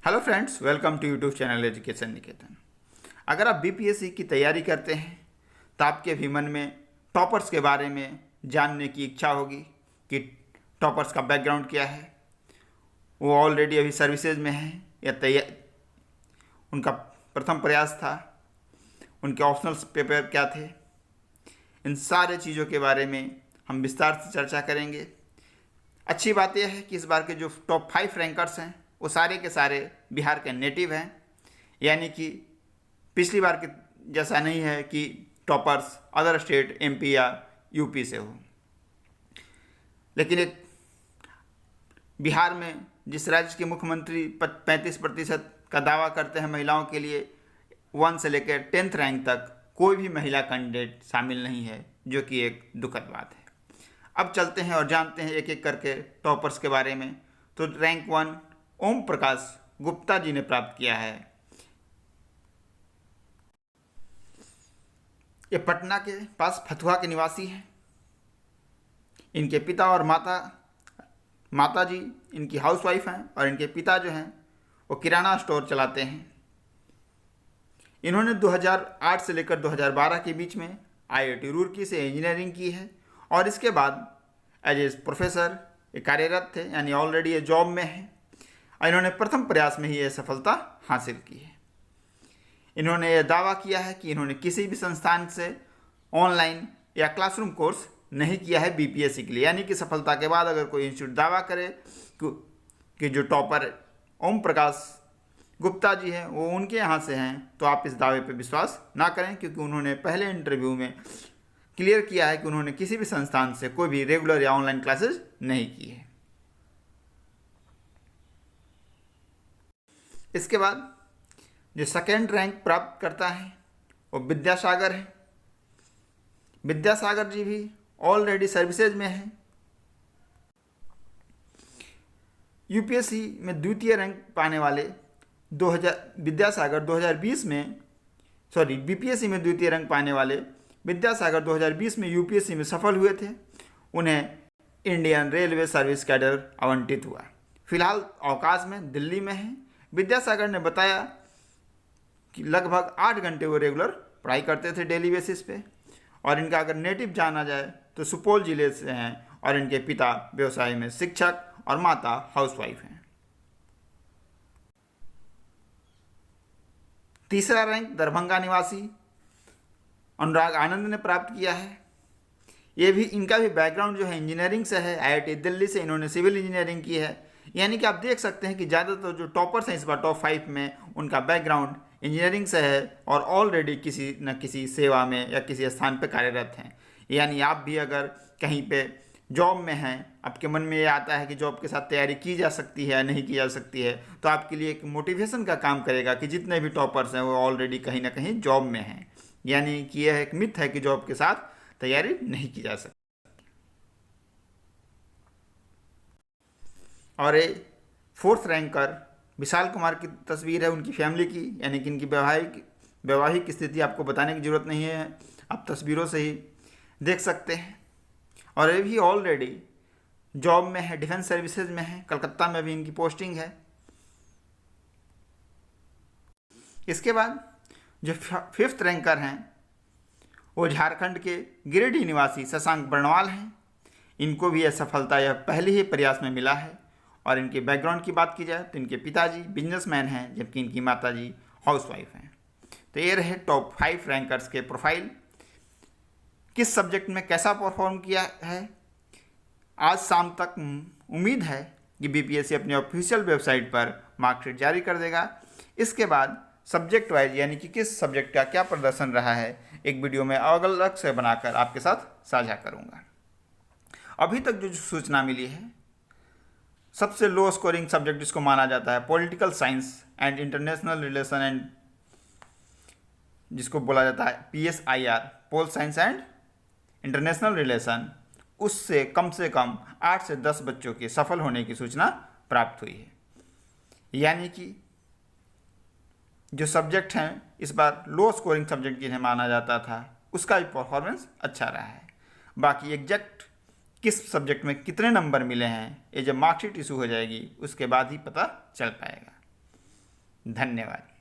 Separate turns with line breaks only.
Hello friends, welcome to YouTube channel education Niketan. अगर आप BPSC की तैयारी करते हैं तो आपके भी मन में टॉपर्स के बारे में जानने की इच्छा होगी कि टॉपर्स का बैकग्राउंड क्या है, वो ऑलरेडी अभी सर्विसेज में है या तैयार उनका प्रथम प्रयास था, उनके ऑप्शनल पेपर क्या थे। इन सारे चीज़ों के बारे में हम विस्तार से चर्चा करेंगे। अच्छी बात यह है कि इस बार के जो टॉप 5 रैंकर्स हैं वो सारे के सारे बिहार के नेटिव हैं, यानी कि पिछली बार के जैसा नहीं है कि टॉपर्स अदर स्टेट एमपी या यूपी से हो। लेकिन एक बिहार में जिस राज्य के मुख्यमंत्री 35% का दावा करते हैं महिलाओं के लिए, 1 से लेकर 10th रैंक तक कोई भी महिला कैंडिडेट शामिल नहीं है, जो कि एक दुखद बात है। अब चलते हैं और जानते हैं एक एक करके टॉपर्स के बारे में। तो रैंक 1 ओम प्रकाश गुप्ता जी ने प्राप्त किया है। ये पटना के पास फतुहा के निवासी हैं। इनके पिता और माता जी इनकी हाउसवाइफ हैं और इनके पिता जो हैं वो किराना स्टोर चलाते हैं। इन्होंने 2008 से लेकर 2012 के बीच में आईआईटी रुड़की से इंजीनियरिंग की है और इसके बाद एज ए प्रोफेसर कार्यरत थे, यानी ऑलरेडी ये जॉब में है। इन्होंने प्रथम प्रयास में ही यह सफलता हासिल की है। इन्होंने यह दावा किया है कि इन्होंने किसी भी संस्थान से ऑनलाइन या क्लासरूम कोर्स नहीं किया है बीपीएससी के लिए, यानी कि सफलता के बाद अगर कोई इंस्टीट्यूट दावा करे कि जो टॉपर ओम प्रकाश गुप्ता जी हैं वो उनके यहाँ से हैं, तो आप इस दावे पर विश्वास ना करें, क्योंकि उन्होंने पहले इंटरव्यू में क्लियर किया है कि उन्होंने किसी भी संस्थान से कोई भी रेगुलर या ऑनलाइन क्लासेस नहीं की है। इसके बाद जो सेकेंड रैंक प्राप्त करता है वो विद्यासागर है। विद्यासागर जी भी ऑलरेडी सर्विसेज में है। यूपीएससी में द्वितीय रैंक पाने वाले विद्यासागर 2020 में बीपीएससी में द्वितीय रैंक पाने वाले विद्यासागर 2020 में यूपीएससी में सफल हुए थे। उन्हें इंडियन रेलवे सर्विस कैडर आवंटित हुआ। फिलहाल अवकाश में दिल्ली में है। विद्यासागर ने बताया कि लगभग 8 घंटे वो रेगुलर पढ़ाई करते थे डेली बेसिस पे, और इनका अगर नेटिव जाना जाए तो सुपौल जिले से हैं और इनके पिता व्यवसाय में शिक्षक और माता हाउसवाइफ हैं। तीसरा रैंक दरभंगा निवासी अनुराग आनंद ने प्राप्त किया है। ये भी इनका भी बैकग्राउंड जो है इंजीनियरिंग से है। आईआईटी दिल्ली से इन्होंने सिविल इंजीनियरिंग की है, यानी कि आप देख सकते हैं कि ज़्यादातर जो टॉपर्स हैं इस बार टॉप 5 में उनका बैकग्राउंड इंजीनियरिंग से है और ऑलरेडी किसी न किसी सेवा में या किसी स्थान पर कार्यरत हैं। यानी आप भी अगर कहीं पे जॉब में हैं, आपके मन में ये आता है कि जॉब के साथ तैयारी की जा सकती है या नहीं की जा सकती है, तो आपके लिए एक मोटिवेशन का काम करेगा कि जितने भी टॉपर्स हैं वो ऑलरेडी कहीं ना कहीं जॉब में हैं। यानी कि यह एक मिथ है कि जॉब के साथ तैयारी नहीं की जा सकती। और ये 4th रैंकर विशाल कुमार की तस्वीर है उनकी फैमिली की, यानी कि इनकी वैवाहिक स्थिति आपको बताने की ज़रूरत नहीं है, आप तस्वीरों से ही देख सकते हैं। और ये भी ऑलरेडी जॉब में है, डिफेंस सर्विसेज में है, कलकत्ता में भी इनकी पोस्टिंग है। इसके बाद जो 5th रैंकर हैं वो झारखंड के गिरिडीह निवासी शशांक बर्णवाल हैं। इनको भी यह सफलता यह पहले ही प्रयास में मिला है। और इनके बैकग्राउंड की बात की जाए तो इनके पिताजी बिजनेसमैन हैं, जबकि इनकी माताजी हाउसवाइफ हैं। तो ये रहे टॉप 5 रैंकर्स के प्रोफाइल। किस सब्जेक्ट में कैसा परफॉर्म किया है, आज शाम तक उम्मीद है कि बीपीएससी अपने ऑफिशियल वेबसाइट पर मार्कशीट जारी कर देगा। इसके बाद सब्जेक्ट वाइज, यानी कि किस सब्जेक्ट का क्या प्रदर्शन रहा है, एक वीडियो में अलग से बनाकर आपके साथ साझा करूँगा। अभी तक जो सूचना मिली है, सबसे लो स्कोरिंग सब्जेक्ट जिसको माना जाता है political science and international relation and जिसको बोला जाता है PSIR, pol science and international relation, उससे कम 8 से 10 बच्चों के सफल होने की सूचना प्राप्त हुई है। यानी कि जो सब्जेक्ट हैं इस बार लो स्कोरिंग सब्जेक्ट जिन्हें माना जाता था उसका भी परफॉर्मेंस अच्छा रहा है। बाकी एग्जैक्ट किस सब्जेक्ट में कितने नंबर मिले हैं ये जब मार्कशीट इशू हो जाएगी उसके बाद ही पता चल पाएगा। धन्यवाद।